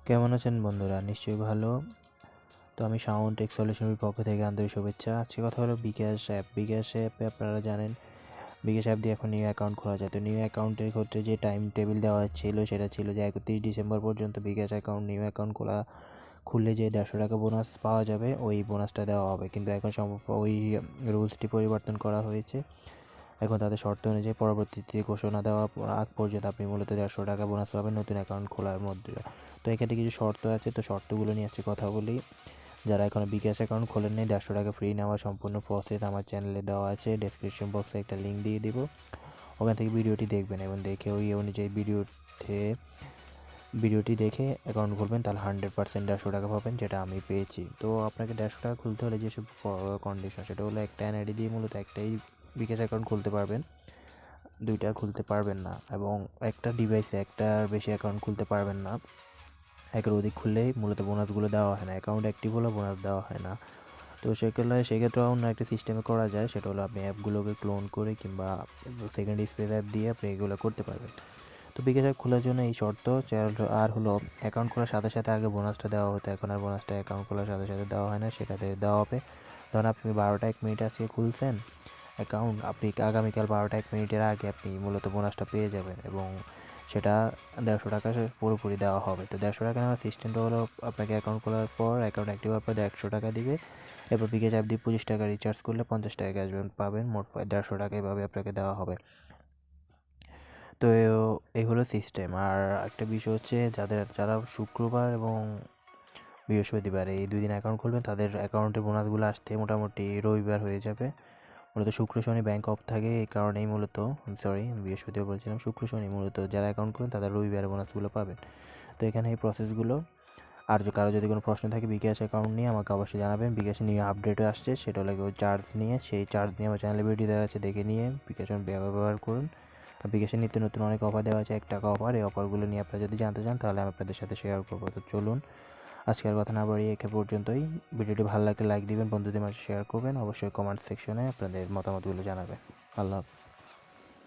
কেমন আছেন বন্ধুরা? নিশ্চয়ই ভালো। তো আমি সাউন্ড টেক সলিউশনের পক্ষ থেকে আন্তরিক শুভেচ্ছা। আজকে কথা হলো বিকাশ অ্যাপ। বিকাশ অ্যাপে আপনারা জানেন বিকাশ অ্যাপ দিয়ে এখন নিউ অ্যাকাউন্ট খোলা যায়। তো নিউ অ্যাকাউন্টের ক্ষেত্রে যে টাইম টেবিল দেওয়া ছিল সেটা ছিল যে 31 ডিসেম্বর পর্যন্ত বিকাশ নিউ অ্যাকাউন্ট খুললে যে 150 টাকা বোনাস পাওয়া যাবে ওই বোনাসটা দেওয়া হবে। কিন্তু এখন ওই রুলসটি পরিবর্তন করা হয়েছে। এখন তাদের শর্ত অনুযায়ী পরবর্তীতে ঘোষণা দেওয়া আগ পর্যন্ত আপনি মূলত 150 টাকা বোনাস পাবেন নতুন অ্যাকাউন্ট খোলার মধ্যে। তো এখানে কিছু শর্ত আছে, তো শর্তগুলো নিয়ে আজকে কথা বলি। যারা এখনও বিকাশ অ্যাকাউন্ট খোলেন নেই, 150 টাকা ফ্রি নেওয়া সম্পূর্ণ প্রসেস আমার চ্যানেলে দেওয়া আছে। ডেসক্রিপশন বক্সে একটা লিঙ্ক দিয়ে দিব, ওখান থেকে ভিডিওটি দেখবেন এবং দেখে ওই অনুযায়ী ভিডিওটি দেখে অ্যাকাউন্ট খুলবেন, তাহলে 100% 150 টাকা পাবেন, যেটা আমি পেয়েছি। তো আপনাকে 150 টাকা খুলতে হলে যেসব কন্ডিশন, সেটা হলো একটা এনআইডি দিয়ে মূলত একটাই বিকাশ অ্যাকাউন্ট খুলতে পারবেন, দুইটা খুলতে পারবেন না, এবং একটা ডিভাইসে একটার বেশি অ্যাকাউন্ট খুলতে পারবেন না। একের অধিক খুললেই মূলত বোনাসগুলো দেওয়া হয় না, অ্যাকাউন্ট অ্যাক্টিভ হলে বোনাস দেওয়া হয় না। তো সেক্ষেত্রে অন্য একটা সিস্টেমে করা যায়, সেটা হলো আপনি অ্যাপগুলোকে ক্লোন করে কিংবা সেকেন্ড স্পেস অ্যাপ দিয়ে আপনি এগুলো করতে পারবেন। তো বিকাশ অ্যাপ খোলার জন্য এই শর্ত। আর হলো অ্যাকাউন্ট খোলার সাথে সাথে আগে বোনাসটা দেওয়া হতো, এখন আর বোনাসটা অ্যাকাউন্ট খোলার সাথে সাথে দেওয়া হয় না, সেটাতে দেওয়া হবে। ধরুন আপনি 12টা 1 মিনিট আজকে খুলছেন অ্যাকাউন্ট, আপনি আগামীকাল 12টা 1 মিনিটের আগে আপনি মূলত বোনাসটা পেয়ে যাবেন, এবং সেটা 150 টাকা পুরোপুরি দেওয়া হবে। তো 150 টাকা নেওয়ার সিস্টেমটা হলো আপনাকে অ্যাকাউন্ট খোলার পর, অ্যাকাউন্ট অ্যাক্টিভ হওয়ার পর 100 টাকা দিবে, এরপর বিকাশ অ্যাপ দিয়ে 25 টাকা রিচার্জ করলে 50 টাকা ক্যাশব্যাক পাবেন, মোট 150 টাকা এভাবে আপনাকে দেওয়া হবে। তো এই হলো সিস্টেম। আর একটা বিষয় হচ্ছে, যারা শুক্রবার এবং বৃহস্পতিবার এই 2 দিন অ্যাকাউন্ট খুলবেন, তাদের অ্যাকাউন্টে বোনাসগুলো আসতে মোটামুটি রবিবার হয়ে যাবে। মূলত শুক্র শনি ব্যাংক অফ থাকে, এই কারণেই মূলত বৃহস্পতিবার বলছিলাম, শুক্র শনি মূলত যারা অ্যাকাউন্ট করেন তারা রবিবারে বোনাসগুলো পাবেন। তো এখানে এই প্রসেসগুলো। আর কারো যদি কোনো প্রশ্ন থাকে বিকাশ অ্যাকাউন্ট নিয়ে আমাকে অবশ্যই জানাবেন। বিকাশে নিয়ে আপডেটও আসছে, সেটা হলো চার্জ নিয়ে, সেই চার্জ নিয়ে আমার চ্যানেলে ভিডিও দেওয়া আছে, দেখে নিয়ে বিকাশ ব্যবহার করুন। বিকাশের নিত্য নতুন অনেক অফার দেওয়া আছে, 1 টাকা অফার। এই অফারগুলো নিয়ে আপনারা যদি জানতে চান তাহলে আমি আপনাদের সাথে শেয়ার করবো। তো চলুন, আজকের কথা না বাড়িয়ে একে পর্যন্তই। ভিডিওটি ভালো লাগলে লাইক দিবেন, বন্ধুদের মাঝে শেয়ার করবেন, অবশ্যই কমেন্ট সেকশনে আপনাদের মতামতগুলো জানাবেন। আল্লাহ হাফেজ।